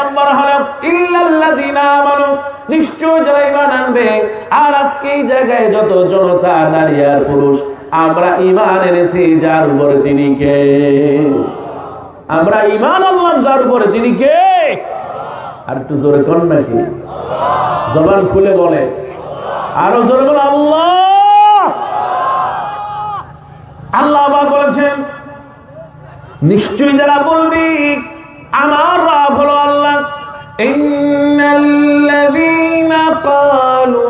নম্বর হলো ইল্লাল্লাযীনা আমানু, নিশ্চয় যারা ঈমান আনবে। আর আজকে এই জায়গায় যত জনতা, নারী আর পুরুষ, আমরা ঈমান এনেছি যার উপরে তিনি কে? আমরা ঈমান আনলাম যার উপরে তিনি কে? আর একটু জোরে কোন নাকি? জবান খুলে বলে, আরো জোরে বলে আল্লাহ। আল্লাহ পাক বলেছেন নিশ্চয়ই যারা বলবি আমার রব হলো আল্লাহ, ইন্নাল্লাযীনা ক্বালু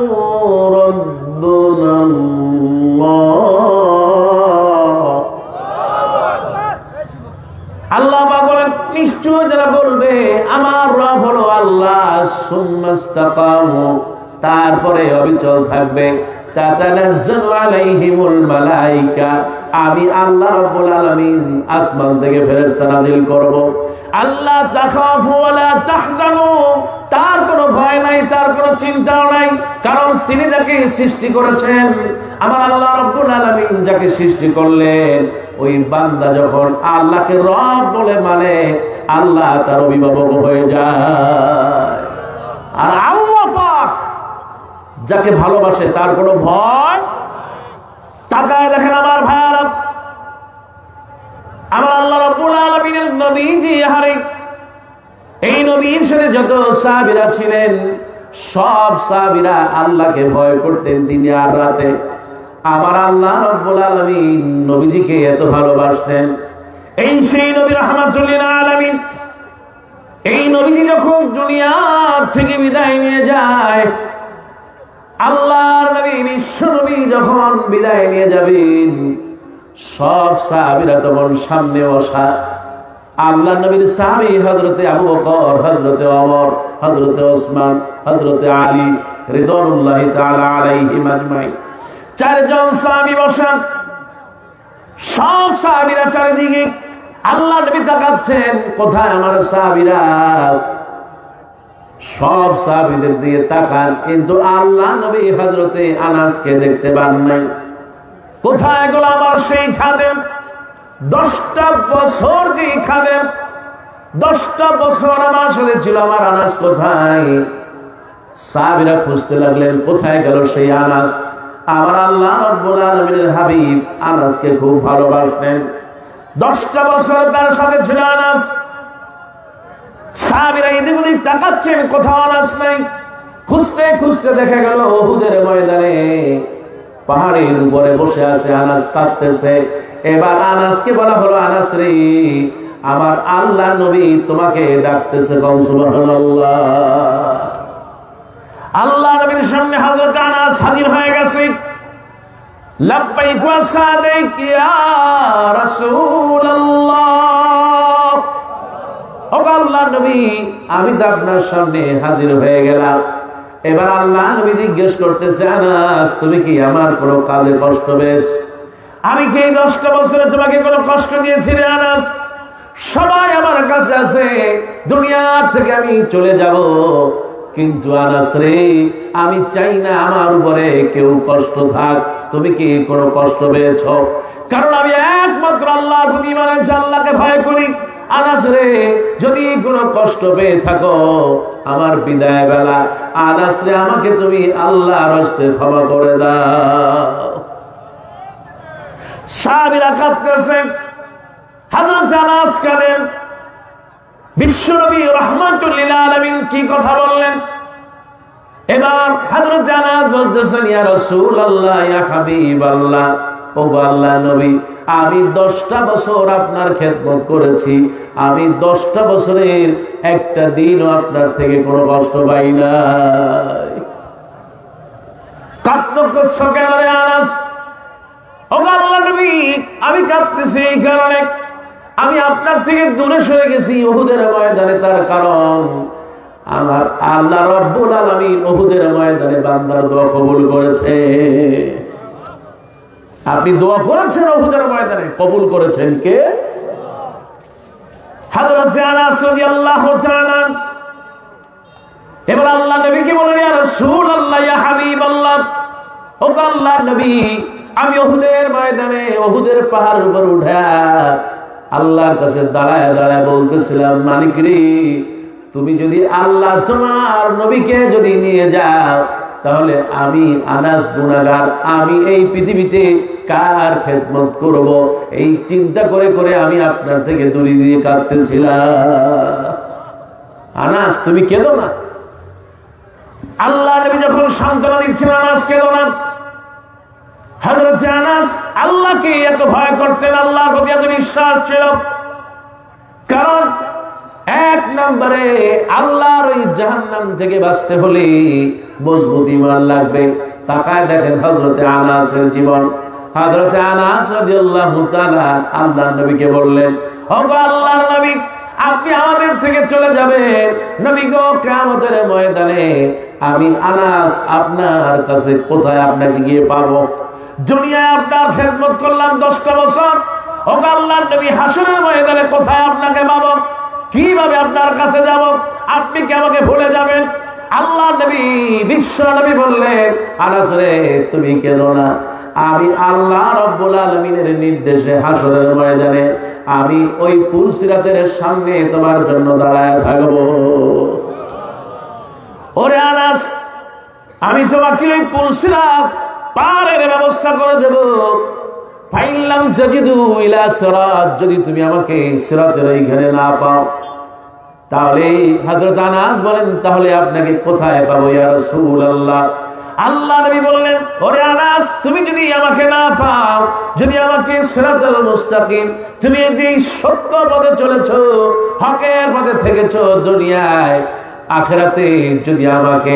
রাব্বুনা আল্লাহ পাক বলেন নিশ্চয় যারা বলবে আমার রব হলো আল্লাহ, সুম্মাস্তাকামু, তারপরে অবিচল থাকবে, তাতানাজ্জালু আলাইহিমুল মালায়েকা, আমি আল্লাহ রাব্বুল আলামিন আসমান থেকে ফেরেশতা নাযিল করব। আল্লাহ তাখাফু ওয়ালা তাহজানু, তার কোনো ভয় নাই, তার কোনো চিন্তাও নাই, কারণ তিনি যাকে সৃষ্টি করেছেন, আমার আল্লাহ রাব্বুল আলামিন যাকে সৃষ্টি করলেন, ওই বান্দা যখন আল্লাহকে রব বলে মানে আল্লাহ তার অভিভাবক হয়ে যায়। আর আল্লাহ পাক যাকে ভালোবাসে তার কোনো ভয়। তাকায় দেখেন আমার ভাইরা, আমার আল্লাহ রাব্বুল আলামিনের নবীজি হারে, এই নবীর সাথে যত সাহাবীরা ছিলেন সব সাহাবীরা আল্লাহকে ভয় করতেন দিনে আর রাতে। আমার আল্লাহ রাব্বুল আলামিন নবীজিকে এত ভালোবাসতেন। এই সেই নবী রাহমাতুল লিল আলামিন, এই নবীজি যখন দুনিয়া থেকে বিদায় নিয়ে যায়, আল্লাহর নবী বিশ্ব নবী যখন বিদায় নিয়ে যাবেন, সব সাহাবীরা তখন সামনে বসা। আল্লাহ নবীর সাহাবী হযরতে আবু বকর, হযরতে ওমর, হযরতে ওসমান, হযরতে আলী রিদওয়ানুল্লাহি তাআলা আলাইহিম আজমাইন, চারজন সাহাবী বসা। সব সাহাবীরা চারিদিকে, আল্লাহ নবী তাকাচ্ছেন কোথায় আমার সাহাবীরা, সব সাহাবীদের দিকে তাকান, কিন্তু আল্লাহ নবী হযরতে আনাসকে দেখতে পান নাই। কোথায় গেল আমার সেই খাদেম? 10টা বছর যে খাদেম, 10টা বছর আমার সাথে ছিল, আমার আনাস কোথায়? সাহাবীরা খুঁজতে লাগলেন কোথায় গেল সেই আনাস। আমার আল্লাহ রাব্বুল আলামিনের হাবিব আনাসকে খুব ভালোবাসতেন। 10টা বছর তার সাথে ছিল আনাস। সাহাবীরা এদিক ওদিক তাকাচ্ছেন, কোথাও আনাস নাই। খুঁজতে খুঁজতে দেখা গেল উহুদের ময়দানে পাহাড়ের উপরে বসে আছে আনাস, কাঁদতেছে। এবার আনাসকে বলা হলো, আনাস রে, আমার আল্লাহ নবী তোমাকে ডাকতেছে, সুবহানাল্লাহ। আল্লাহ নবীর সামনে হযরত আনাস হাজির হয়ে গেছে। লাব্বাইক ওয়া সাদাইক ইয়া রাসূলুল্লাহ। ও আল্লাহ নবী, আমি তো আপনার সামনে হাজির হয়ে গেলাম। এবার আল্লাহ নবী জিজ্ঞেস করতেছে, আনাস তুমি কি আমার কোনো কাজে কষ্ট পেয়েছো? আমি কি 10টা বছরে তোমাকে কোনো কষ্ট দিয়েছি রে আনাস? সবাই আমার কাছে আছে, দুনিয়া থেকে আমি চলে যাব, কিন্তু আনাস রে, আমি চাই না আমার উপরে কেউ কষ্ট থাক। তুমি কি কোনো কষ্ট পেয়েছ? কারণ আমি একমাত্র আল্লাহর প্রতি ঈমান আনছি, আল্লাহকে ভয় করি। আনাস রে, যদি কোনো কষ্ট পেয়ে থাকো আমার বিদায় বেলা, আনাস রে, আমাকে তুমি আল্লাহর হস্তে ক্ষমা করে দাও। সাহাবীরা কাঁদতেছে, হযরত আনাস কাঁদেন। বিশ্বনবী রাহমাতুল লিল আলামিন কি কথা বললেন? এবার হযরত আনাস বলতেছেন, ইয়া রাসূলুল্লাহ, ইয়া হাবিবাল্লাহ, ও আল্লাহর নবী, আমি 10টা বছর আপনার খেদমত করেছি, আমি 10টা বছরের একটা দিনও আপনার থেকে কোনো কষ্ট পাই নাই। কাঁদতে করছো কেন রে আনাস? ও আল্লাহর নবী, আমি কাঁদতেছি এই কারণে, আমি আপনার থেকে দূরে সরে গেছি উহুদের ময়দানে। তার কারণ আমার আল্লাহ রাব্বুল আলামিন উহুদের ময়দানে বান্দার দোয়া কবুল করেছে। আপনি দোয়া করেছেন উহুদের ময়দানে, কবুল করেছেন কে? হযরত আনাস রাদিয়াল্লাহু তাআলা। এবার আল্লাহ নবী কি বলেন, ইয়া রাসূলুল্লাহ, ইয়া হাবিবাল্লাহ, ও আল্লাহর নবী, আমি উহুদের ময়দানে, উহুদের পাহাড়ের উপর উঠা আল্লাহর কাছে দাঁড়ায় দাঁড়ায় বলতেছিলাম, মালিক রে, তুমি যদি আল্লাহ তোমার নবীকে যদি নিয়ে যাও, তাহলে আমি আনাস গুনাহগার, আমি এই পৃথিবীতে কার খেদমত করব, এই চিন্তা করে করে আমি আপনার থেকে দূরে দিয়ে কাঁদতেছিলাম। আনাস তুমি কেঁদো না। আল্লাহ নবী যখন সান্ত্বনা দিচ্ছেন, আনাস কেঁদো না। হযরত আনাস আল্লাহকে এত ভয় করতেন, আল্লাহর প্রতি এত বিশ্বাস ছিল, কারণ এক নম্বরে আল্লাহর ওই জাহান্নাম থেকে বাঁচতে হলে মজবুত ঈমান লাগবে। তাকায় দেখেন হযরতে আনাসের জীবন। হযরতে আনাস রাদিয়াল্লাহু তাআলা আল্লাহর নবীকে বললেন, ওগো আল্লাহর নবী, আপনি আমাদের থেকে চলে যাবেন, নবী গো, কিয়ামতের ময়দানে আমি আনাস আপনার কাছে কোথায় আপনাকে গিয়ে পাবো? দুনিয়ায় আপনার খেদমত করলাম 10টা বছর, ওগো আল্লাহর নবী, হাসরের ময়দানে কোথায় আপনাকে পাবো? কিভাবে আপনার কাছে যাব? আপনি কি আমাকে ভুলে যাবেন? আল্লাহ নবী, বিশ্ব নবী বললেন, আনাস রে, তুমি কেন না, আমি আল্লাহ রাব্বুল আলামিনের নির্দেশে হাসরের ময়দানে আমি ওই পুলসিরাতের সামনে তোমার জন্য দাঁড়ায় থাকবো। ওরে আনাস, আমি তোমাকে ওই পুলসিরাত পারের ব্যবস্থা করে দেব। ফাইল্লাম তাজিদু ইলা সিরাত, যদি তুমি আমাকে সিরাতের এইখানে না পাও, তাহলে হযরত আনাস বলেন, তাহলে আপনাকে কোথায় পাবো ইয়া রাসূলুল্লাহ? আল্লাহ নবী বললেন, ওরে আনাস, তুমি যদি আমাকে না পাও, যদি আমাকে সিরাতুল মুস্তাকিম, তুমি যে সত্য পথে চলেছো, হকের পথে থেকেছো দুনিয়ায়, আখিরাতে যদি আমাকে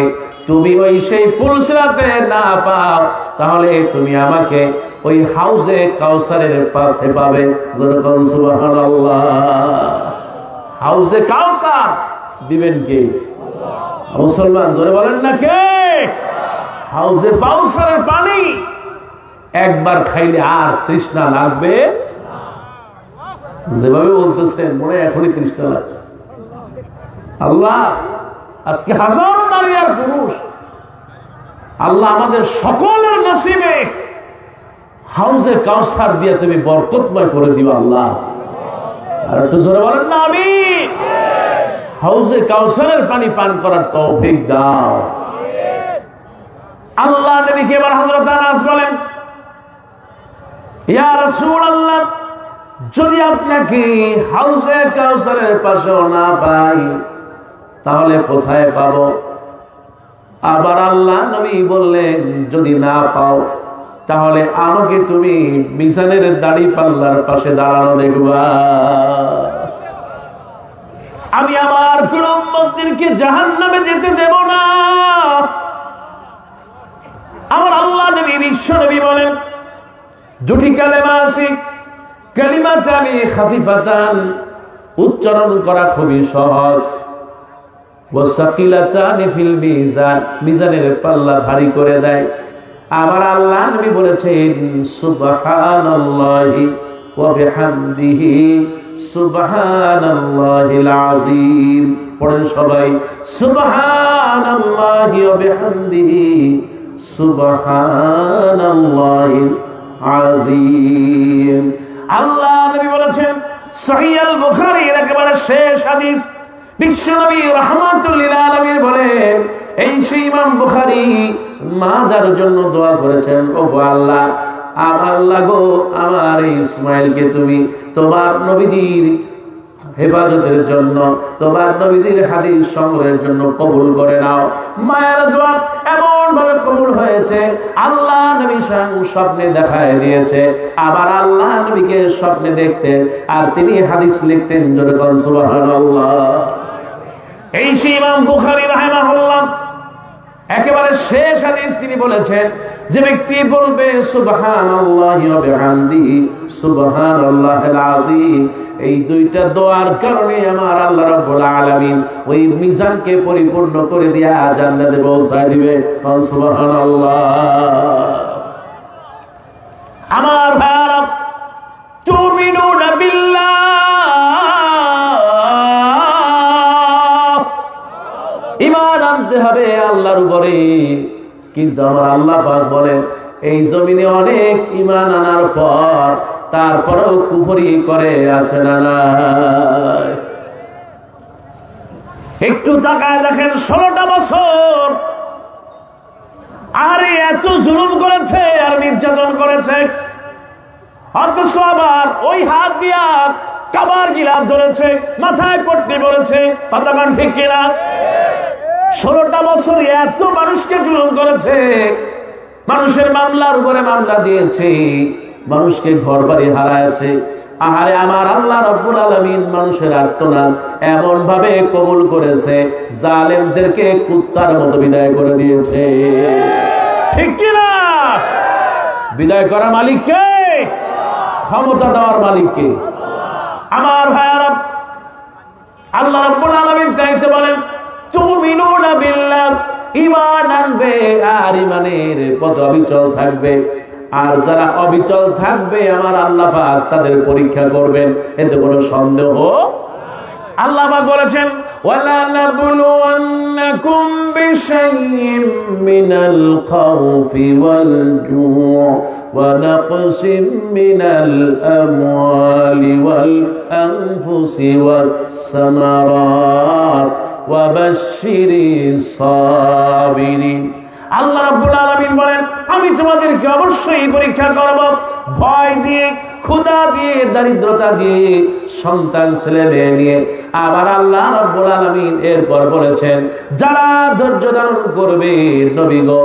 তুমি ওই সেই পুলসিরাতে না পাও, তাহলে তুমি আমাকে ওই হাউজে কাউসারের পাশে পাবে। যেরকম সুবহানাল্লাহ। হাউজে কাউসার দিবেন কে? মুসলমান জোরে বলেন না কে? হাউজে কাউসারের পানি একবার খাইলে আর তৃষ্ণা লাগবে? যেভাবে বলতেছেন মনে এখনই তৃষ্ণা লাগছে। আল্লাহ, আজকে হাজারো নারী আর পুরুষ, আল্লাহ আমাদের সকলের নসিবে হাউজে কাউসার দিয়ে তুমি বরকতময় করে দিও আল্লাহ। আর একটু জোরে বলেন না আমিন। হাউজে কাউসারের পানি পান করার তৌফিক দাও। আল্লাহ নবীকে এবার হযরত আনাস বলেন, ইয়া রাসূলুল্লাহ, যদি আপনাকে হাউজে কাউসারের পাশেও না পাই, তাহলে কোথায় পাবো? আবার আল্লাহ নবী বললেন, যদি না পাও, তাহলে আমাকে তুমি মিজানের দাড়ি পাল্লার পাশে দাঁড়ানো দেখবা। আমি আমার কোন উম্মতদেরকে জাহান্নামে যেতে দেব না। আমার আল্লাহ নবী, বিশ্ব নবী বলেন, দুটি কালেমা আছে, কালিমাতানি খাফিফাতান, উচ্চারণ করা খুবই সহজ, ওয়াসাকিলাতানি ফিল মিজান, মিজানের পাল্লা ভারী করে দেয়। আমার আল্লাহ নবী বলেছেন, সুবহানাল্লাহি ওয়া বিহামদিহি সুবহানাল্লাহিল আযীম। পড়েন সবাই, সুবহানাল্লাহি ওয়া বিহামদিহি সুবহানাল্লাহিল আযীম। আল্লাহ নবী বলেছেন, সহিহ আল বুখারীর একেবারে শেষ হাদিস, বিশ্বনবী রাহমাতুল লিল আলামিন বলেন, এই সেই ইমাম বুখারী মাজার জন্য দোয়া করেছেন, ওগো আল্লাহ, আল্লাহ গো, আমার এই ইসমাইলকে তুমি তোমার নবীজির হেফাজতের জন্য, তোমার নবীজির হাদিস সংগ্রহের জন্য কবুল করে নাও। মায়ের দোয়া এমন ভাবে কবুল হয়েছে, আল্লাহ নবী স্বপ্নে দেখায় দিয়েছে, আবার আল্লাহ নবীকে স্বপ্নে দেখতেন আর তিনি হাদিস লিখতেন। যেরকম সুবহানাল্লাহ। এই সেই ইমাম বুখারী রাহিমাহুল্লাহ একেবারে শেষ হাদিস তিনি বলেছেন, যে ব্যক্তি বলবে সুবহানাল্লাহি ওয়া বিহামদিহি সুবহানাল্লাহিল আযীম, এই দুইটা দোয়ার কারণে আমার আল্লাহ রাব্বুল আলামিন ওই মিজানকে পরিপূর্ণ করে দিয়া জান্নাতে পৌঁছায় দিবে। সুবহানাল্লাহ। আমার ভাইরা, তুমিনুনা বিল্লাহ, ঈমান আনতে হবে আল্লাহর উপরে। কিন্তু আমার আল্লাহ পাক বলেন, এই জমিনে অনেক ঈমান আনার পর তারপরেও কুফরি করে আসে না। একটু তাকায় দেখেন 16টা বছর আরে এত জুলুম করেছে আর নির্যাতন করেছে, অথচ আবার ওই হাত দিয়া কাবার গিলাফ ধরেছে, মাথায় পট্টি পড়েছে। কথাগান ঠিক কিনা? 16টা বছর এত মানুষকে জুলুম করেছে, মানুষের মামলার উপরে মামলা দিয়েছে, মানুষকে ঘর বাড়ি হারাইছে। আহারে আমার আল্লাহ রাব্বুল আলামিন মানুষের আর্তনাদ এমন ভাবে কবুল করেছে, জালেমদেরকে কুত্তার মতো বিদায় করে দিয়েছে। ঠিক কিনা? বিদায় করার মালিক কে? ক্ষমতা দেওয়ার মালিক কে? আমার ভাইয়ারা, আল্লাহ রাব্বুল আলামিন তাইতে বলেন তুমিনুনা বিল্লাহ, ঈমান আনবে আর ঈমানের পথে অবিচল থাকবে। আর যারা অবিচল থাকবে আমার আল্লাহ পাক তাদের পরীক্ষা করবেন, এতে কোনো সন্দেহ। আল্লাহ পাক বলেছেন ওয়ালা নাবলুওয়ান্নাকুম বিশাইইম মিনাল খাউফি ওয়াল জুউ ওয়া নাকসিম মিনাল আমওয়ালি ওয়াল আনফুসি ওয়াস সামারাত ওয়া বাশশিরিস সাবিরিন। আল্লাহ রাব্বুল আলামিন বলেন আমি তোমাদেরকে অবশ্যই পরীক্ষা করব, ভয় দিয়ে, ক্ষুধা দিয়ে, দারিদ্রতা দিয়ে, সন্তান ছেলে মেয়ে নিয়ে। আবার আল্লাহ রাব্বুল আলামিন এরপর বলেছেন যারা ধৈর্য ধারণ করবে নবী গো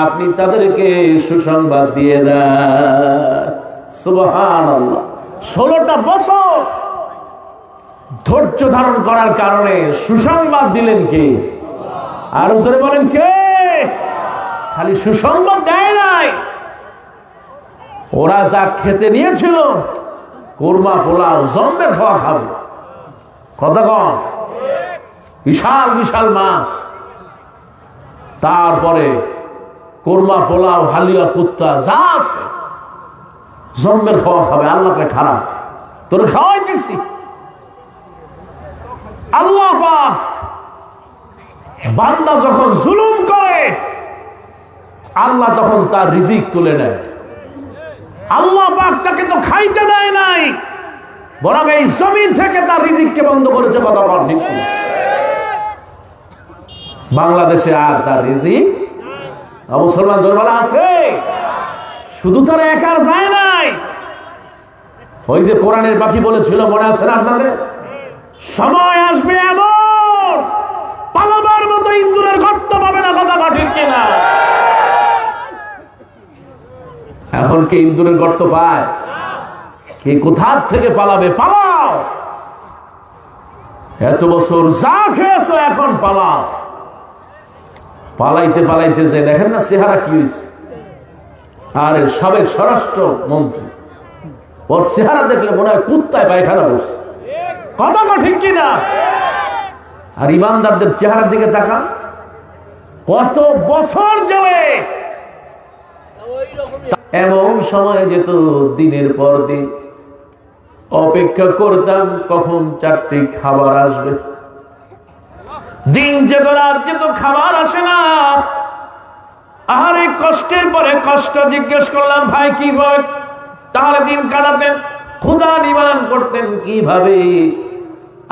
আপনি তাদেরকে সুসংবাদ দিয়ে দেন। সুবহানাল্লাহ। 16টা বছর ধৈর্য ধারণ করার কারণে সুসংবাদ দিলেন কে? আর জোরে বলেন কে? খালি সুসংবাদ দেয় নাই, ওরা যা খেতে নিয়েছিল কোরমা পোলাও জম্বে খাওয়া খাবে। কথা কন? বিশাল বিশাল মাছ, তারপরে কোরমা পোলাও, হালিয়া কুত্তা যা আছে জম্বের খাওয়া খাবে। আল্লাহকে খারাপ তোর খাওয়াই দিছি। আল্লাহ পাক বান্দা যখন জুলুম করে আল্লাহ তখন তার রিজিক তুলে নেয়। আল্লাহ পাক তাকে তো খাইতে দেয় নাই, বরং এই জমিন থেকে তার রিজিককে বন্ধ করেছে। কথা বল ঠিক? বাংলাদেশে আর তার রিজিক মুসলমান দরবারে আছে, শুধু তার একার যায় নাই। ওই যে কোরআনের বাকি বলেছিল মনে আছে না আপনাদের? সময় আসবে এমন পালাবার মতো ইন্দুরের গর্ত পাবে না। কথা ঠিক কিনা? এখন কি ইন্দুরের গর্ত পায়? কে কোথার থেকে পালাবে? পালাও, এত বছর যা খেয়েছো এখন পালাও। পালাইতে পালাইতে যে দেখেন না চেহারা কি হয়েছে। আর সাবেক স্বরাষ্ট্র মন্ত্রী, ওর চেহারা দেখলে মনে হয় কুত্তায় পায়খানা বসে। কথা ঠিক কিনা? আর ইমানদারদের চেহারার দিকে তাকান, কত বছর যাবে। এমন সময় যেত দিনের পর দিন অপেক্ষা করতাম কখন 4টি খাবার আসবে। দিন যেত রাত যেত খাবার আসে না। আহারে কষ্টের পরে কষ্ট। জিজ্ঞেস করলাম ভাই কি ভয়? তাহলে দিন কাটাতেন, ক্ষুধা নিবারণ করতেন কিভাবে?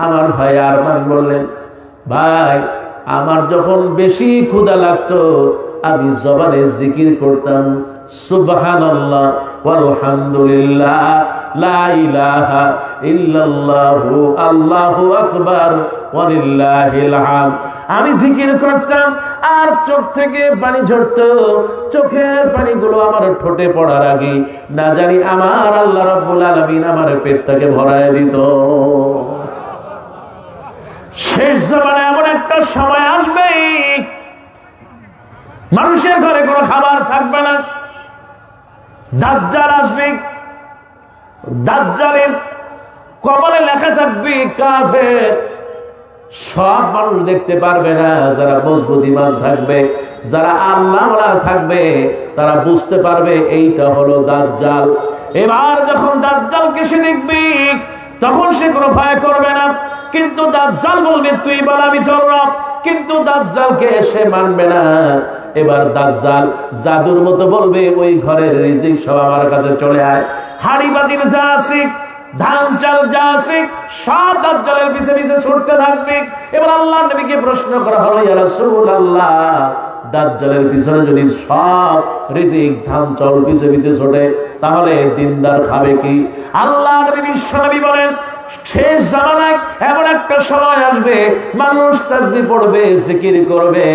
আমার ভাই আরমান বললেন ভাই আমার যখন বেশি ক্ষুধা লাগতো আমি জবানে জিকির করতাম সুবহানাল্লাহ ওয়ালহামদুলিল্লাহ লা ইলাহা ইল্লাল্লাহু আল্লাহু আকবার ওয়ালিল্লাহিল হামদ। আমি জিকির করতাম আর চোখ থেকে পানি ঝরতো। চোখের পানিগুলো আমার ঠোঁটে পড়ার আগে না জানি আমার আল্লাহ রাব্বুল আলামিন আমার পেটটাকে ভরায় দিত। শেষ জামানে এমন একটা সময় আসবে মানুষের ঘরে কোনো খাবার থাকবে না। দাজ্জাল আসবে, দাজ্জালের কপালে লেখা থাকবে কাফের। সব মানুষ দেখতে পারবে না, যারা মজবুত ঈমান থাকবে, যারা আল্লাহওয়ালা থাকবে তারা বুঝতে পারবে এইটা হলো দাজ্জাল। এবার যখন দাজ্জালকে সে দেখবে তখন সে কোনো ভয় করবে না, কিন্তু দাজ্জাল বলবে তুই বল আমি তোর রব, কিন্তু দাজ্জালকে সে মানবে না। এবার দাজ্জাল জাদুর মতো বলবে ওই ঘরের রিজিক সব আমার কাছে চলে আয়। হাড়ি বাতিল যা আছে ধান চাল যা আছে সব দাজ্জালের পিছে পিছে ছুটতে থাকবে। এবার আল্লাহর নবীকে প্রশ্ন করা হলো, ইয়া রাসূলুল্লাহ, দাজ্জালের পিছনে যদি সব রিজিক ধান চাল পিছে পিছে ছোটে তাহলে দিনদার খাবে কি? আল্লাহর নবী বিশ্বনবী বলেন, শেষ জামানায় এমন একটা সময় আসবে মানুষ তাসবিহ পড়বে, জিকির করবে,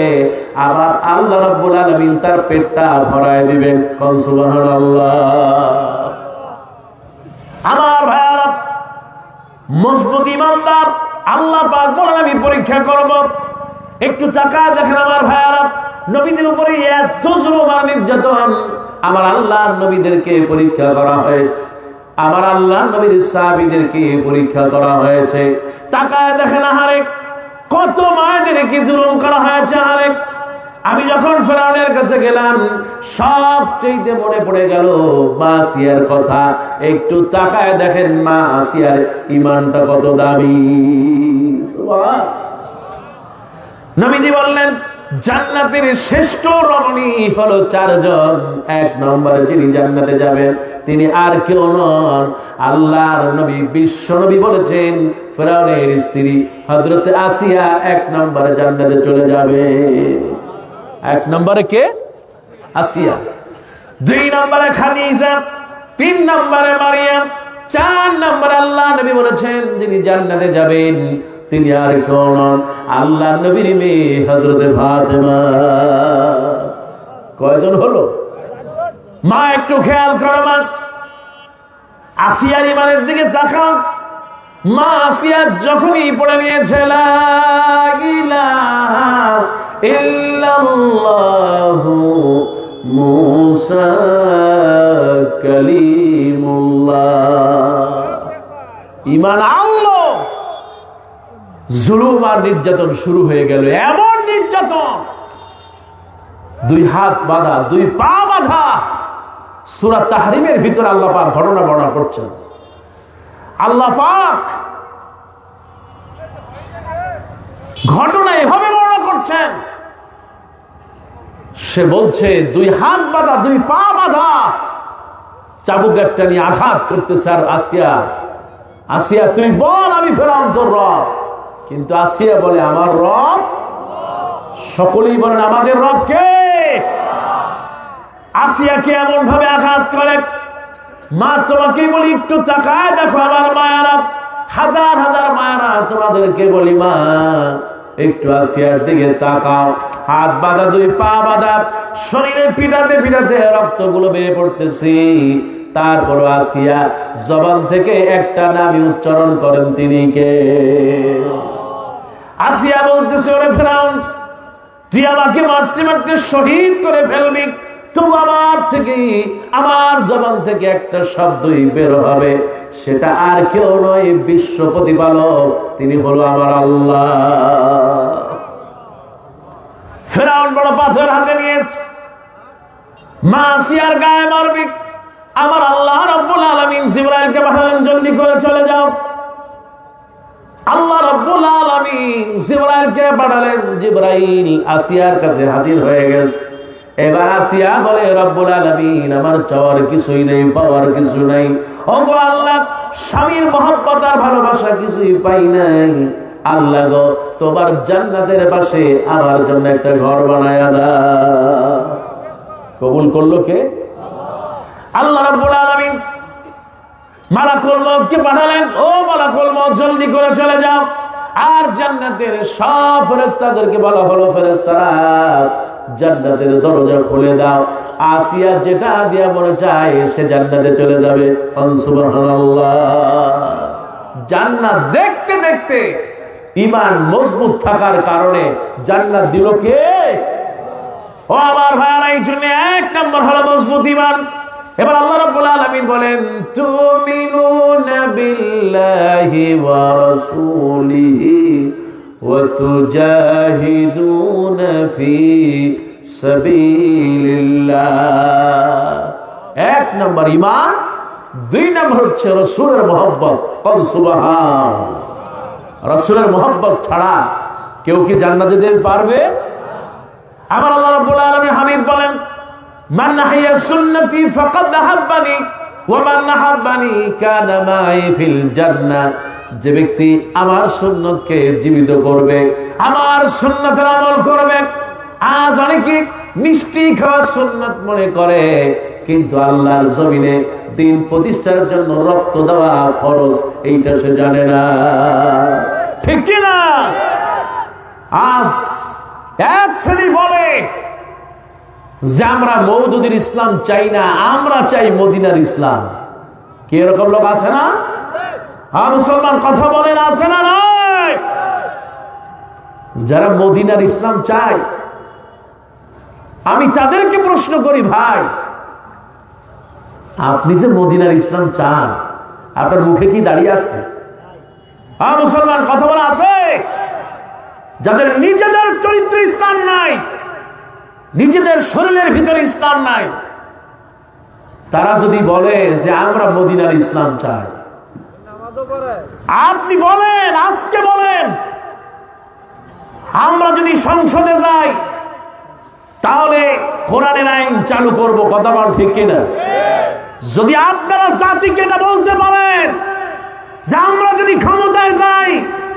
আবার আল্লাহ রাব্বুল আলামিন তার পেটটা ভরায় দিবেন। সুবহানাল্লাহ। আমার ভাইরা, মজবুত ইমানদার আল্লাহ পাক বলেন আমি পরীক্ষা করব। একটু তাকায় দেখেন আমার ভাইরা, নবীদের উপরে এত জুলুম আর নির্যাতন, আমার আল্লাহর নবীদেরকে পরীক্ষা করা হয়েছে, আমার আল্লাহ নবীর সাহাবীদেরকে পরীক্ষা করা হয়েছে। তাকায় দেখেন আহারে কত মায়েদেরকে জুলুম করা হয়েছে। আহারে আমি যখন ফেরাউনের কাছে গেলাম সবচেয়ে মনে পড়ে গেল মা আসিয়ার কথা। একটু তাকায় দেখেন মা আসিয়ার ইমানটা কত দামি। সুবহান। নবীজি বললেন জান্নাতের শ্রেষ্ঠ রমণী হলো চারজন। এক নম্বরে যিনি জান্নাতে যাবেন তিনি আর কেউ নন, আল্লাহর নবী বিশ্ব নবী বলেছেন ফেরাউনের স্ত্রী হযরত আসিয়া এক নম্বরে জান্নাতে চলে যাবে। এক নম্বরে কে? আসিয়া। দুই নম্বরে খাদিজা, তিন নম্বরে মারিয়াম, চার নম্বরে আল্লাহ নবী বলেছেন যিনি জান্নাতে যাবেন তিনি আর কেউ নন, আল্লাহর নবীর মেয়ে হযরত ফাতেমা। কয়জন হলো? মা একটু খেয়াল করো, মা আসিয়ার ইমানের দিকে তাকাও। মা আসিয়া যখনই পড়ে নিয়েছে লা ইলাহা ইল্লাল্লাহু মুসা কালিমুল্লাহ, ঈমান আনলো, জুলুম আর নির্যাতন শুরু হয়ে গেল। এমন নির্যাতন, দুই হাত বাঁধা, দুই পা বাঁধা। সূরা তাহরিমের ভিতরে আল্লাহ পাক ঘটনা বর্ণনা করছেন। আল্লাহ পাক ঘটনা এভাবে বর্ণনা করছেন, সে বলছে দুই হাত বাঁধা, দুই পা বাঁধা, চাবুক একটা নিয়ে আঘাত করতেছে। আর আসিয়া, আসিয়া তুই বল আমি ফেরাউন তোর রব। কিন্তু আসিয়া বলে আমার রব। সকলেই বলেন আমাদের রব কে? আসিয়াকে এমন ভাবে আঘাত করে। মা তোমাকে বলি একটু তাকায় দেখো আমার মায়েরা, হাজার হাজার মায়েরা তোমাদেরকে বলি মা একটু আসিয়ার দিকে তাকাও। হাত বাঁধা, দুই পা বাঁধা, শরীরে পিটাতে পিটাতে রক্তগুলো বেয়ে পড়তেছি। তারপর আসিয়া জবান থেকে একটা নামই উচ্চারণ করেন, তিনি কে? আসিয়া বলতেছে ওরে ফেরাউন, তুই আমাকে মারতে মারতে শহীদ করে ফেলবি, তবু আমার থেকে, আমার জবান থেকে একটা শব্দই বের হবে, সেটা আর কেউ নয়, বিশ্ব প্রতিপালক, তিনি হলো আমার আল্লাহ। ফেরাউন বড় পাথর হাতে নিয়েছে, মা আসিয়ার গায়ে মারবি। আমার আল্লাহ রাব্বুল আলামিন জিবরাইলকে পাঠালেন, জলদি করে চলে যাও। আল্লাহ রাব্বুল আলামিন জিবরাইলকে পাঠালেন, জিবরাইল আসিয়ার কাছে হাজির হয়ে গেছে। এবার আসিয়া বলে রব্বুল আলামিন আমার চাওয়ার কিছুই নেই, পাওয়ার কিছু নাই। ওগো আল্লাহ, স্বামীর মহব্বত আর ভালোবাসা কিছুই পাই নাই। আল্লাহ গো, তোমার জান্নাতের পাশে আমার জন্য একটা ঘর বানায়া দাও। কবুল করলো কে? আল্লাহ রাব্বুল আলামিন মালাকুল মউতকে পাঠালেন, ও মালাকুল মউত জলদি করে চলে যাও। আর জান্নাতের সব ফেরেশতাদেরকে বলা হলো, ফেরেশতারা জান্নাতের দরজা খুলে দাও। আসিয়া যেটা দিয়া মনে চায় সে জান্নাতে চলে যাবে। সুবহানাল্লাহ। জান্নাত দেখতে দেখতে ঈমান মজবুত থাকার কারণে জান্নাত দিল কে? ও আমার ভাইরা, এই জন্য এক নম্বর হলো মজবুত ঈমান। এবার আল্লাহ রাব্বুল আলামিন বলেন তুমিনুনা বিল্লাহি ওয়া রাসূলিহি ওয়া তুজাহিদুনা ফি সাবিলিল্লাহ। এক নম্বর ঈমান, দুই নম্বর হচ্ছে রাসূলের মহব্বত। কল সুবহান। রাসূলের মহব্বত ছাড়া কেউ কি জান্নাতে যেতে পারবে? আমার আল্লাহ রাব্বুল আলামিন হামিদ বলেন মান নাহিয়া সুন্নতি ফাকাদ আহাব্বানি ওয়ামান আহাব্বানি কানা মাই ফিল জান্নাহ, যে ব্যক্তি আমার সুন্নতকে জীবিত করবে, আমার সুন্নতের আমল করবে। আজ অনেকে মিষ্টি খাওয়া সুন্নত মনে করে, কিন্তু আল্লাহর জমিনে দিন প্রতিষ্ঠার জন্য রক্ত দেওয়া ফরজ, এইটা সে জানে না। ঠিক কিনা? আজ এক শ্রেণী বলে যে আমরা মওদুদের ইসলাম চাই না, আমরা চাই মদিনার ইসলাম। কি এরকম লোক আছে না? মুসলমান কথা বলেন, আছে না নাই? যারা মদিনার ইসলাম চায়, আমি তাদেরকে প্রশ্ন করি, ভাই আপনি যে মদিনার ইসলাম চান, আপনার মুখে কি দাঁড়িয়ে আসছে? মুসলমান কথা বলা আছে? যাদের নিজেদের চরিত্র ইসলাম নাই, নিজেদের শরীরের ভিতরে ইসলাম নাই, তারা যদি বলে যে আমরা মদিনার ইসলাম চাই, আপনি বলেন, আজকে বলেন, আমরা যদি সংসদে যাই তাহলে কোরআনের আইন চালু করব। কথা বল ঠিক কিনা? যদি আপনারা জাতিকে এটা বলতে পারেন যে আমরা যদি ক্ষমতায় যাই,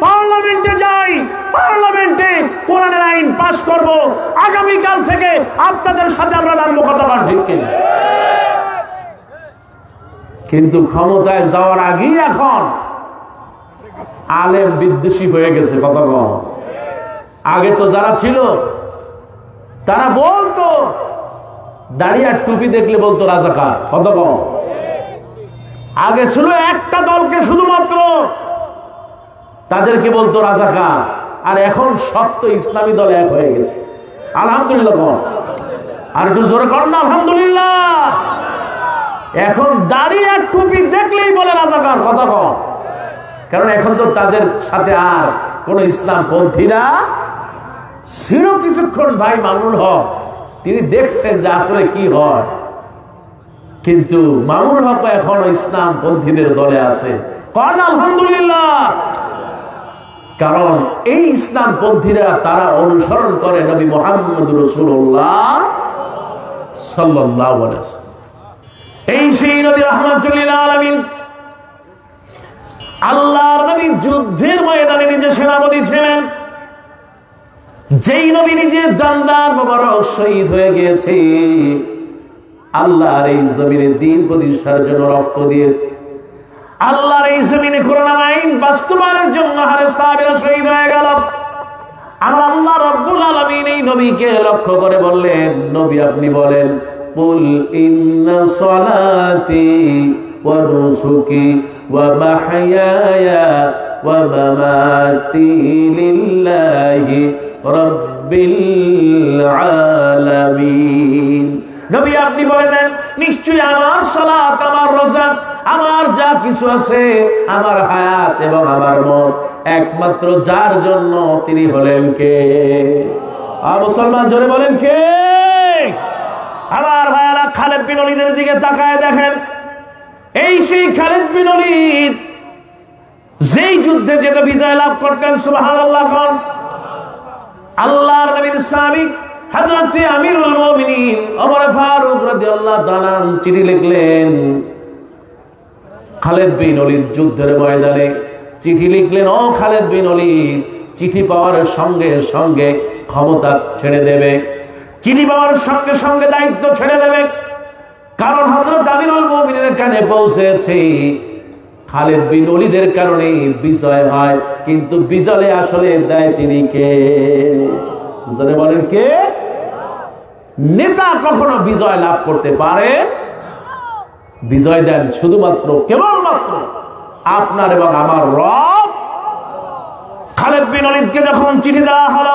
পার্লামেন্টে যাই, পার্লামেন্টে কোরআনের আইন পাস করব, আগামীকাল থেকে আপনাদের সাথে আমরা নামবো। কথা বল ঠিক কিনা? কিন্তু ক্ষমতায় যাওয়ার আগেই এখন আলেম বিদ্বেষী হয়ে গেছে। কথা বল। আগে তো যারা ছিল তারা বলতো, দাড়ি আর টুপি দেখলে বলতো রাজাকার। কত কম। আগে ছিল একটা দলকে শুধুমাত্র, তাদেরকে বলতো রাজাকার, আর এখন সব তো ইসলামী দল এক হয়ে গেছে। আলহামদুলিল্লাহ কম। আর একটু জোরে কর না আলহামদুলিল্লাহ। এখন দাড়ি আর টুপি দেখলেই বলে রাজাকার। কথা কম। কারণ এখন তো তাদের সাথে আর কোন ইসলাম পন্থীরা ছিল কিছুক্ষণ। ভাই মামুনুল হক তিনি দেখছেন যে আসলে কি হয়, কিন্তু মামুনুল হক এখনো ইসলাম পন্থীদের দলে আছে। কারণ আলহামদুলিল্লাহ, কারণ এই ইসলাম পন্থীরা তারা অনুসরণ করে নবী মুহাম্মদ রাসূলুল্লাহ সাল্লাল্লাহু আলাইহি ওয়াসাল্লাম। এই সেই নবী রাহমাতুল লিল আলামিন, আল্লাহর নবী যুদ্ধের ময়দানে নিজে সেনাপতি ছিলেন। যেই নবী নিজের দান্দার মোবারক শহীদ হয়ে গিয়েছে, আল্লাহর এই জমিনে দ্বীন প্রতিষ্ঠার জন্য রক্ত দিয়েছে, আল্লাহর এই জমিনে কোরআন আইন বাস্তবায়নের জন্য হারে সাহাবীরা শহীদ হয়ে গেল। আর আল্লাহ রাব্বুল আলামিন এই নবীকে লক্ষ্য করে বললেন, নবী আপনি বলেন, কুল ইন্না সলাতি ওয়া নুসুকি ওয়া মাহইয়ায়া ওয়া মামাতি লিল্লাহি রাব্বিল আলামিন। নবী আপনি বলে দেন, নিশ্চয়ই আমার সালাত, আমার রোজা, আমার যা কিছু আছে, আমার হায়াত এবং আমার মত একমাত্র যার জন্য, তিনি হলেন কে? মুসলমান জোরে বলেন কে? আমার ভাইয়ারা, খালিদ বিন ওলীদের দিকে তাকায় দেখেন। এই সেই খালিদ বিন ওলীদ যেই যুদ্ধে যেটা বিজয় লাভ করতেন, সুবহানাল্লাহ। আল্লাহর নবীর সাহাবী হযরত আমিরুল মুমিনিন ওমর ফারুক রাদিয়াল্লাহু তাআলা চিঠি লিখলেন খালিদ বিন ওলীদ যুদ্ধের ময়দানে। চিঠি লিখলেন, ও খালিদ বিন ওলীদ, চিঠি পাওয়ার সঙ্গে সঙ্গে ক্ষমতা ছেড়ে দেবে, চিঠি পাওয়ার সঙ্গে সঙ্গে দায়িত্ব ছেড়ে দেবে। কারণ হযরত আমিরুল মুমিনিনের কানে পৌঁছেছে খালিদ বিন ওলীদের কারণে বিজয় হয়, কিন্তু বিজয়ে আসলে দেয় তিনি কে? যারা বলেন কে? নেতা কখনো বিজয় লাভ করতে পারে? বিজয় দেন শুধুমাত্র, কেবলমাত্র আপনার এবং আমার রব। খালিদ বিন ওলীদকে যখন চিঠি দেওয়া হলো,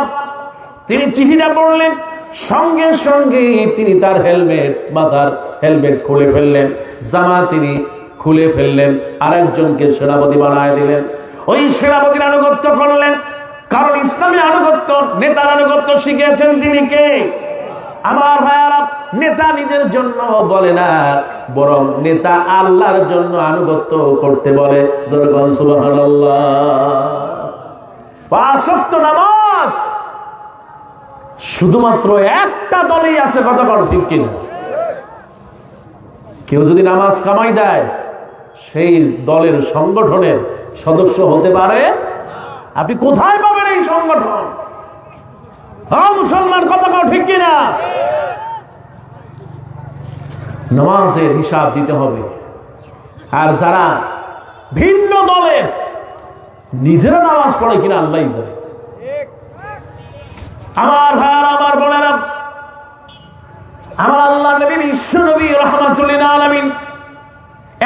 তিনি চিঠিটা পড়লেন, সঙ্গে সঙ্গে তিনি তার হেলমেট, মাথার হেলমেট খুলে ফেললেন, জামা তিনি খুলে ফেললেন, আরেকজনকে সেনাপতি বানায় দিলেন। ওই সেনাপতির আনুগত্য করলেন, কারণ ইসলামী আনুগত্য, নেতার আনুগত্য শিখিয়েছেন তিনি কে? আমার ভাইয়ারা, নেতা নিজের জন্য বলে না, বরং নেতা আল্লাহর জন্য আনুগত্য করতে বলে। যখন সুবহানাল্লাহ, ৫ ওয়াক্ত নামাজ শুধুমাত্র একটা দলেই আছে। কথা বল ঠিক কিনা? কেউ যদি নামাজ কামাই দেয় সেই দলের সংগঠনের সদস্য হতে পারে? আপনি কোথায় পাবেন এই সংগঠন? মুসলমান কথা কও ঠিক কিনা? নামাজের হিসাব দিতে হবে। আর যারা ভিন্ন দলের, নিজেরা নামাজ পড়ে কিনা আল্লাহই জানে। আমার ভাইয়ার, আমার বোনেরা, আমার আল্লাহ নবী বিশ্ব নবী রাহমাতুল লিল আলামিন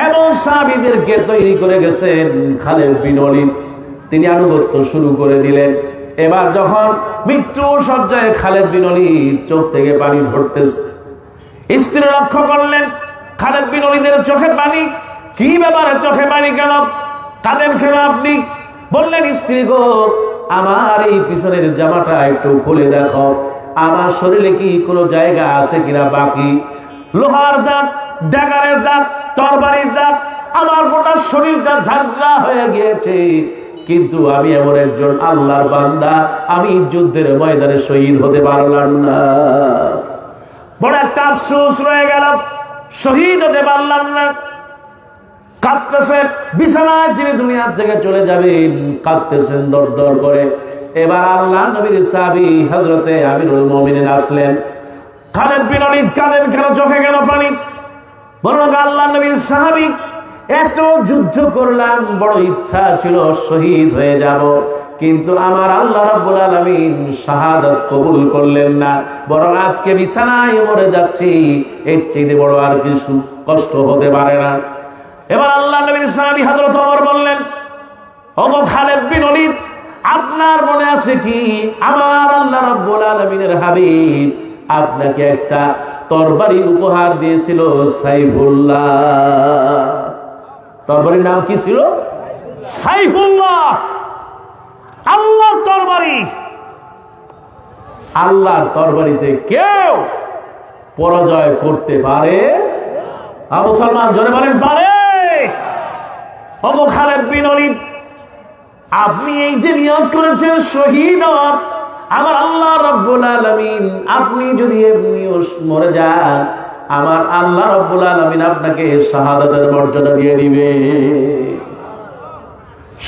এমন সাহাবীদেরকে তৈরি করে গেছেন। খালিদ বিন ওয়ালিদ তিনি আনুগত্য শুরু করে দিলেন। এবার যখন মৃত্যু সজ্জায় খালিদ বিন ওয়ালিদ চোখ থেকে পানি ঝরতেছে, স্ত্রী লক্ষ্য করলেন খালিদ বিন ওয়ালিদের চোখে পানি। কি ব্যাপারে চোখে পানি কেন? কাঁদেন কেন আপনি? বললেন, স্ত্রী গো, আমার এই পিছনের জামাটা একটু খুলে দেখো, আমার শরীরে কি কোনো জায়গা আছে কিনা বাকি। লোহার দাঁত, ড্যাগারের দাঁত, তরবারির দাঁত, আমার গোটা শরীরটা ঝাঁঝরা হয়ে গিয়েছে। কিন্তু আমি এমন একজন আল্লাহর বান্দা, আমি যুদ্ধের ময়দানে শহীদ হতে পারলাম না। বড় একটা আফসোস রয়ে গেল, শহীদ হতে পারলাম না। কাঁদতেছেন, বিছানায় তিনি দুনিয়া থেকে চলে যাবেন, কাঁদতেছেন দর দর করে। এবার আল্লাহ নবীর সাহাবী হযরতে আমিরুল মুমিনিন আসলেন। খালিদ বিন ওয়ালিদ কাঁদেন কেন? চোখে কেন পানি? বললেন, আল্লাহ নবীর সাহাবী, এত যুদ্ধ করলাম, বড় ইচ্ছা ছিল শহীদ হয়ে যাব, কিন্তু আমার আল্লাহ রাব্বুল আলামিন শাহাদাত কবুল করলেন না, বরং আজকে বিছানায় মরে যাচ্ছি, এর চেয়ে বড় আর কিছু কষ্ট হতে পারে না। এবার আল্লাহ নবীর সাহাবী হযরত ওমর বললেন, ওগো খালিদ বিন ওয়ালিদ, আপনার মনে আছে কি আমার আল্লাহ রাব্বুল আলামিনের হাবিব আপনাকে একটা তরবারি উপহার দিয়েছিল, সাইফুল্লাহ। তরবারির নাম কি ছিল? সাইফুল্লাহ। আল্লাহর তরবারি। আল্লাহর তরবারিতে কেউ পরাজয় করতে পারে? মুসলমান জোরে বলেন, পারে? ওগো খালিদ বিন ওয়ালিদ, আপনি এই যে নিয়ত করেছেন শহীদ হওয়ার, আমার আল্লাহ রাব্বুল আলামিন, আপনি যদি এমনিও মরে যান, আমার আল্লাহ রাব্বুল আলামিন আপনাকে শাহাদাতের মর্যাদা দিয়ে দিবে।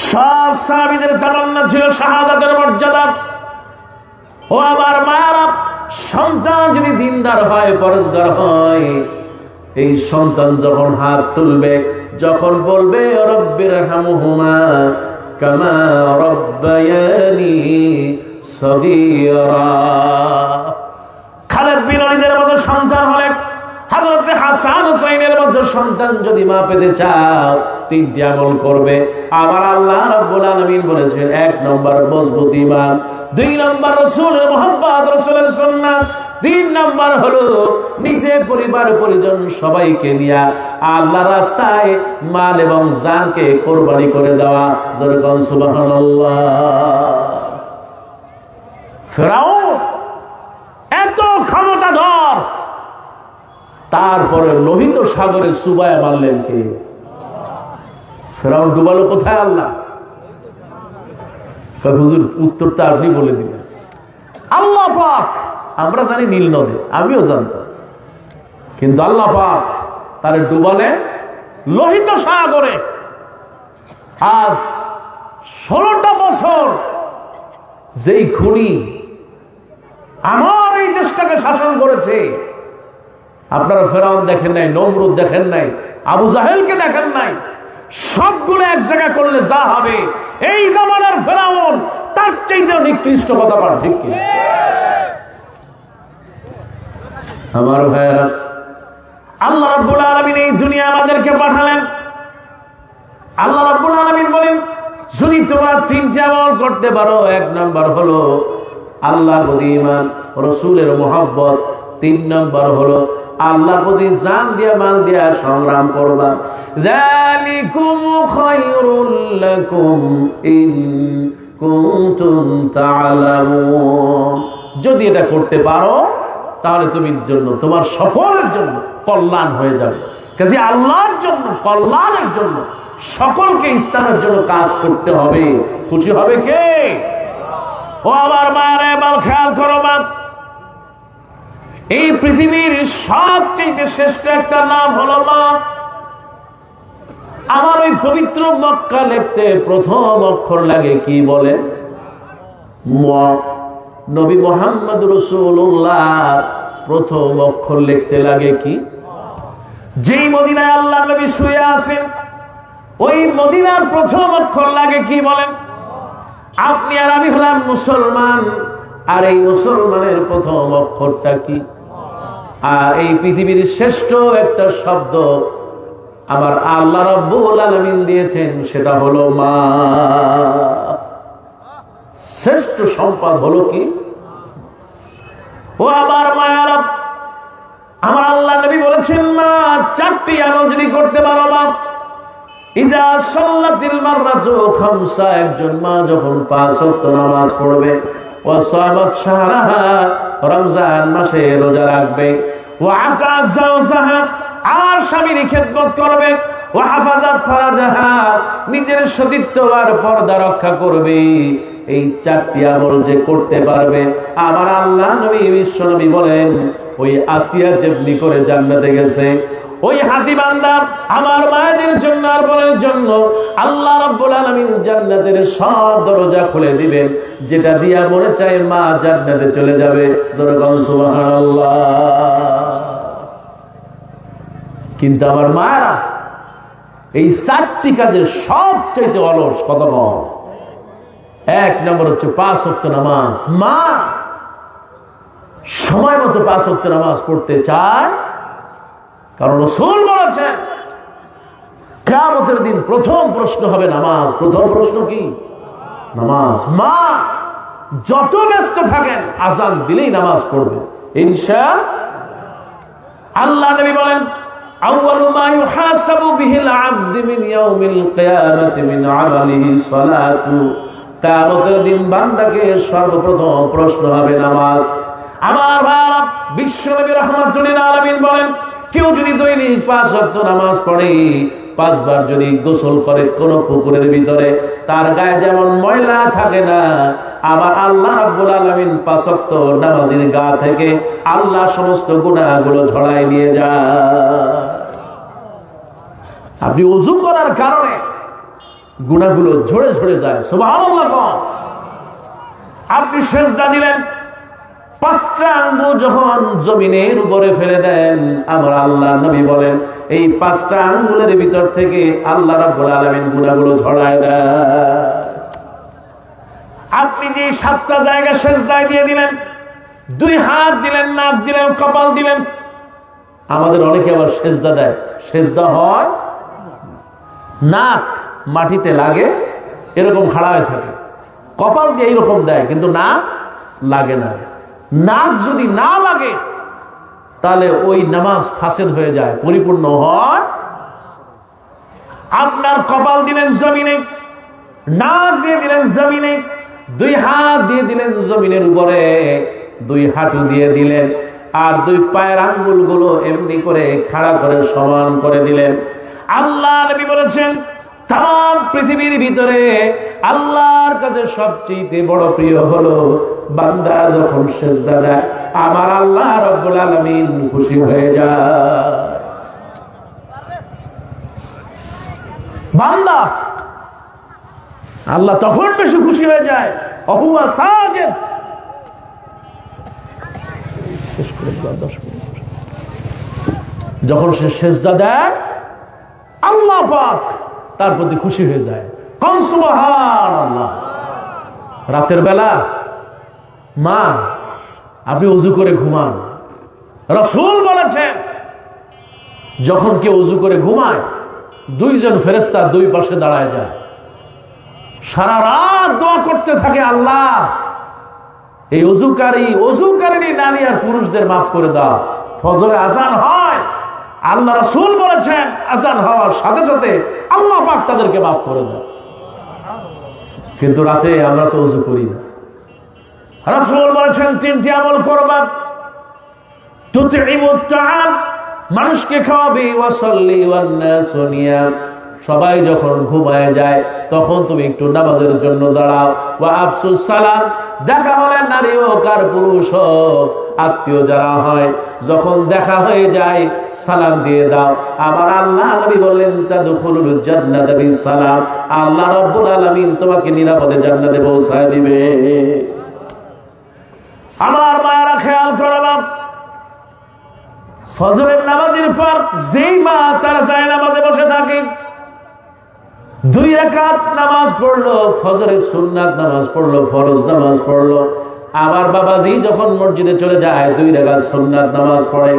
সব সাহাবীদের তামান্না ছিল শাহাদাতের মর্যাদা। ও আমার মায়েরা, সন্তান যদি দিনদার হয়, পরেশগার হয়, এই সন্তান যখন হাত তুলবে, যখন বলবে রব্বিরহামহুমা কামা রব্বায়ানি সগীরা, খালিদ বিন ওয়ালিদের মতো সন্তান হলে, হযরত হাসান হুসাইনের মতো সন্তান যদি মা পেতে চাও, তিনটি আমল করবে। আমার আল্লাহ রাব্বুল আলামিন বলেছেন, 1 নম্বর মজবুত ঈমান, 2 নম্বর রাসূলের মুহাব্বত, রাসূলের সুন্নাত, 3 নম্বর হলো নিজে পরিবার পরিজন সবাইকে নিয়ে আল্লাহর রাস্তায় মাল এবং জানকে কোরবানি করে দেওয়া। জোরে বলুন সুবহানাল্লাহ। ফেরাউন এত ক্ষমতাধর, তারপরে লোহিত সাগরে চুবায়া মারলেন কে? ফেরাউন ডুবালো কোথায়? আল্লাহ। হুজুর, উত্তরটা আপনি বলে দিলেন। আল্লাহ পাক। আমরা জানি নীল নদে, আমিও জানতাম, কিন্তু আল্লাহ পাক তারে ডুবালে লোহিত সাগরে। আজ 16টা বছর যেই খুনি আমার এই দেশটাকে শাসন করেছে, আপনারা ফেরাউন দেখেন নাই, নমরুদ দেখেন নাই, আবু জাহেলকে দেখেন নাই, সবগুলো এক জায়গা করলে যা হবে, এই জামানার ফেরাউন তার চাইতেও নিকৃষ্ট কথা পার। ঠিক কি? আমার ভাইয়েরা, আল্লাহ রাব্বুল আলামিন এই দুনিয়া আমাদেরকে পাঠালেন। আল্লাহ রাব্বুল আলামিন বলেন, যদি তোমরা 3টি আমল করতে পারো, 1 নম্বর হলো আল্লাহর প্রতি ঈমান, রাসূলের মুহাব্বত, 3 নম্বর হলো আল্লাহর প্রতি জান দিয়া মাল দিয়া সংগ্রাম করবা। যালিকুম খায়রুল লাকুম ইন কুনতুম তা'লামুন। যদি এটা করতে পারো, তাহলে তুমি জন্য, তোমার সকলের জন্য কল্যাণ হয়ে যাবে। কাজে আল্লাহর জন্য, কল্যাণের জন্য, সকলকে ইসলামের জন্য কাজ করতে হবে। খুশি হবে কে? ও আমার মায়েরা, এবার খেয়াল করো, মা, এই পৃথিবীর সবচেয়ে শ্রেষ্ঠ একটা নাম হলো মা। আমার ওই পবিত্র মক্কা লিখতে প্রথম অক্ষর লাগে কি বলে? ম। নবী মুহাম্মদ রাসূলুল্লাহ প্রথম অক্ষর লিখতে লাগে কি? যেই মদিনায় আল্লাহ নবী শুয়ে আছেন ওই মদিনার প্রথম অক্ষর লাগে কি বলেন? আপনি আর আমি হলাম মুসলমান, আর এই মুসলমানের প্রথম অক্ষরটা কি? আর এই পৃথিবীর শ্রেষ্ঠ একটা শব্দ আমার আল্লাহ রাব্বুল আলামিন দিয়েছেন, সেটা হলো মা। শ্রেষ্ঠ সম্পদ হলো কি? ও আমার মায়েরা, আমার আল্লাহ নবী বলেছেন মা চারটি আমল যদি করতে পারো মা, ইযা সাল্লাতিল মাররাতু খামসা, একজন মা যখন 5 ওয়াক্ত নামাজ পড়বে, ওয়া সামাত শাহরাহা, রমজান মাসে রোজা রাখবে, ওয়া আকাত যাওজাহা, আর স্বামীর খেদমত করবে, ওয়া হাফাজাত ফারাজাহা, নিজের সতীত্ব আর পর্দা রক্ষা করবে, এই চারটি আমল যে করতে পারবে, আমার আল্লাহ নবী বিশ্ব নবী বলেন ওই আসিয়া যেমনি করে জান্নাতে গেছে, ওই হাতি বান্দা আমার মায়েদের জন্য আর বোনের জন্য আল্লাহ রাব্বুল আলামিন জান্নাতের সব দরজা খুলে দিবেন, যেটা দিয়া মনে চায় মা জান্নাতে চলে যাবে। সুবহানাল্লাহ। কিন্তু আমার মায়েরা এই চারটি কাজের সবচেয়ে অলস কত কম। 1 নম্বর হচ্ছে 5 ওয়াক্ত নামাজ। মা সময় মতো 5 ওয়াক্ত নামাজ পড়তে চায়, কারণ রাসূল বলেছেন কিয়ামতের দিন প্রথম প্রশ্ন হবে নামাজ। প্রথম প্রশ্ন কি? নামাজ। মা যত ব্যস্ত থাকেন আযান দিলেই নামাজ পড়বে ইনশাআল্লাহ। আল্লাহ নবী বলেন আউয়ালু মা ইউহাসাবু বিহিল আবদু মিন ইয়াউমিল কিয়ামাতি মিন আমালিহি সালাতু, কিয়ামতের দিন বান্দাকে সর্বপ্রথম প্রশ্ন হবে নামাজ। আমার ভাইরা, বিশ্বনবী রাহমাতুল লিল আলামিন বলেন কেউ যদি দৈনিক 5 ওয়াক্ত নামাজ পড়ে, 5 বার যদি গোসল করে কোন পুকুরের ভিতরে, তার গায়ে যেমন ময়লা থাকে না, আবার আল্লাহ রাব্বুল আলামিন 5 ওয়াক্ত নামাজীর গা থেকে আল্লাহ সমস্ত গুনাহগুলো ঝরায় নিয়ে যায়। আপনি ওযু করার কারণে গুনাহগুলো ঝরে ঝরে যায়। সুবহানাল্লাহ। আপনি সিজদা দিলেন, 5টা আঙ্গুল যখন জমিনের উপরে ফেলে দেন, আমার আল্লাহ নবী বলেন এই 5টা আঙ্গুলের ভিতর থেকে আল্লাহ রাব্বুল আলামিন গুনাহগুলো ঝরায় দেয়। আপনি যে 7টা জায়গা সিজদায় দিয়ে দিলেন, 2 হাত দিলেন, নাক দিলেন, কপাল দিলেন। আমাদের অনেকে আবার সিজদা দেয়, সিজদা হয় নাক মাটিতে লাগে এরকম খাড়া হয়ে থাকে, কপাল দিয়ে এইরকম দেয় কিন্তু নাক লাগে না। নাক যদি না লাগে তাহলে ওই নামাজ ফাসেদ হয়ে যায়, পরিপূর্ণ হয়। আপনার কপাল দিলেন জমিনে, নাক দিয়ে দিলেন জমিনে, 2 হাত দিয়ে দিলেন জমিনের উপরে, 2 হাঁটু দিয়ে দিলেন, আর 2 পায়ের আঙ্গুলগুলো এমনি করে খাড়া করে সমান করে দিলেন। আল্লাহ নবী বলেছেন তাম পৃথিবীর ভিতরে আল্লাহর কাছে সবচেয়ে বড় প্রিয় হলো বান্দা যখন সিজদা দেয়, আমার আল্লাহ রাব্বুল আলামিন খুশি হয়ে যায়। বান্দা আল্লাহ তখন বেশি খুশি হয়ে যায়, অহুয়া সাজিদ। যখন সে সিজদা দেয় আল্লাহ পাক তার প্রতি খুশি হয়ে যায়। কোন সুবহানাল্লাহ। রাতের বেলা মা আপনি ওযু করে ঘুমান, রাসূল বলেছেন যখন কেউ ওযু করে ঘুমায় 2 জন ফেরেশতা 2 পাশে দাঁড়ায় যায়, সারা রাত দোয়া করতে থাকে আল্লাহ এই ওযুকারী নারী আর পুরুষদের মাফ করে দাও। ফজরে আযান হয়, আল্লাহ রাসূল বলেছেন আযান হওয়ার সাথে সাথে আল্লাহ পাক তাদেরকে মাফ করে দেয়। কিন্তু রাতে আমরা তো ওযু করি না। রাসূল বলেছেন 3টি আমল করবা, তুতিমুত তাআম, মানুষকে খাওয়াবে, ওয়াসাল্লি ওয়ান নাসু নিয়াম, সবাই যখন ঘুমায় যায় তখন তুমি একটু নামাজের জন্য দাঁড়াও। ওয়া আফসুস সালাম, দেখা হলে নারী হোক আর পুরুষ হোক, আত্মীয় যারা হয়, যখন দেখা হয়ে যায় সালাম দিয়ে দাও। আমার আল্লাহ নবী বললেন তাদখুলুল জান্নাতা বিসালাম, আল্লাহ রাব্বুল আলামিন তোমাকে নিরাপদে জান্নাতে পৌঁছায় দিবে। আমার মায়েরা খেয়াল করবা, ফজরের নামাজের পর যেই মা তার যায় নামাজে বসে থাকে, 2 রাকাত নামাজ পড়লো, ফজরের সুন্নাত নামাজ পড়লো, ফরজ নামাজ পড়লো, আমার বাবাজি যখন মসজিদে চলে যায় 2 রাকাত সুন্নাত নামাজ পড়ে।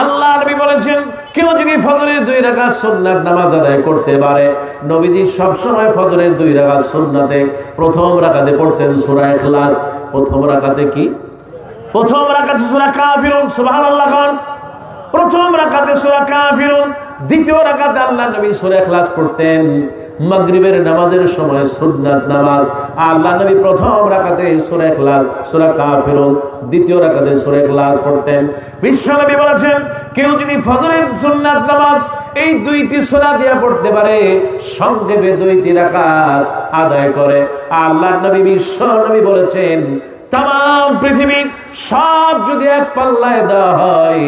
আল্লাহ নবী বলেছেন কেউ যদি ফজরের 2 রাকাত সুন্নাত নামাজ আদায় করতে পারে, নবীজি সবসময় ফজরের 2 রাকাত সুন্নাতে প্রথম রাকাতে পড়তেন সূরা ইখলাস। প্রথম রাকাতে কি? প্রথম রাকাতে সূরা কাফিরুন, সুবহানাল্লাহ। প্রথম রাকাতে সূরা কাফিরুন, দ্বিতীয় রাকাতে আল্লাহ নবী সূরা ইখলাস পড়তেন। মাগরিবের নামাজের সময় সুন্নাত নামাজ, আল্লাহ নবী প্রথম রাকাতে সূরা ইখলাস, সূরা কাফিরুন, দ্বিতীয় রাকাতে সূরা ইখলাস পড়তেন। বিশ্বনবী বলেছেন কেউ যদি ফজরের সুন্নাত নামাজ এই 2টি সূরা দিয়ে পড়তে পারে, সংক্ষেপে 2টি রাকাত আদায় করে, আল্লাহ নবী বিশ্বনবী বলেছেন তাম পৃথিবীর সব যদি এক পাল্লায় দেওয়া হয়,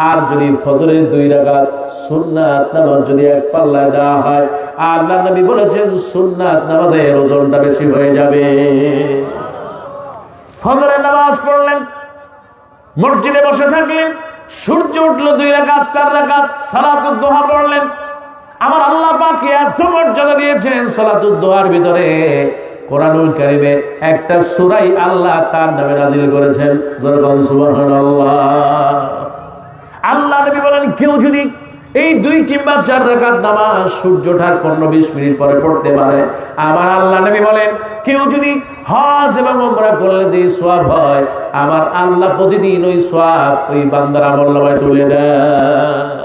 আর যদি ফজরের 2 রাকাত সুন্নাত নামাজ যদি এক পাল্লায় দেওয়া হয়, আল্লাহ নবী বলেছেন সুন্নাত নামাজের ওজনটা বেশি হয়ে যাবে। ফজরের নামাজ পড়লেন, মসজিদে বসে থাকলেন, সূর্য উঠলো 2 রাকাত 4 রাকাত সালাতুদ দুহা পড়লেন। আমার আল্লাহ পাক এত মর্যাদা দিয়েছেন সালাতুদ দুহার ভিতরে, কোরআনুল কারীমে একটা সূরাই আল্লাহ তার নামে নাযিল করেছেন। জোরে সুবহানাল্লাহ। আল্লাহ নবী বলেন কেউ যদি এই 2 কিংবা 4 রাকাত নামাজ সূর্য ওঠার 15-20 মিনিট পরে পড়তে পারে, আমার আল্লাহ নবী বলেন কেউ যদি হজ এবং উমরা করলে যে সওয়াব হয়, আমার আল্লাহ প্রতিদিন ওই সওয়াব ওই বান্দার আমলনামায় তুলে দেয়।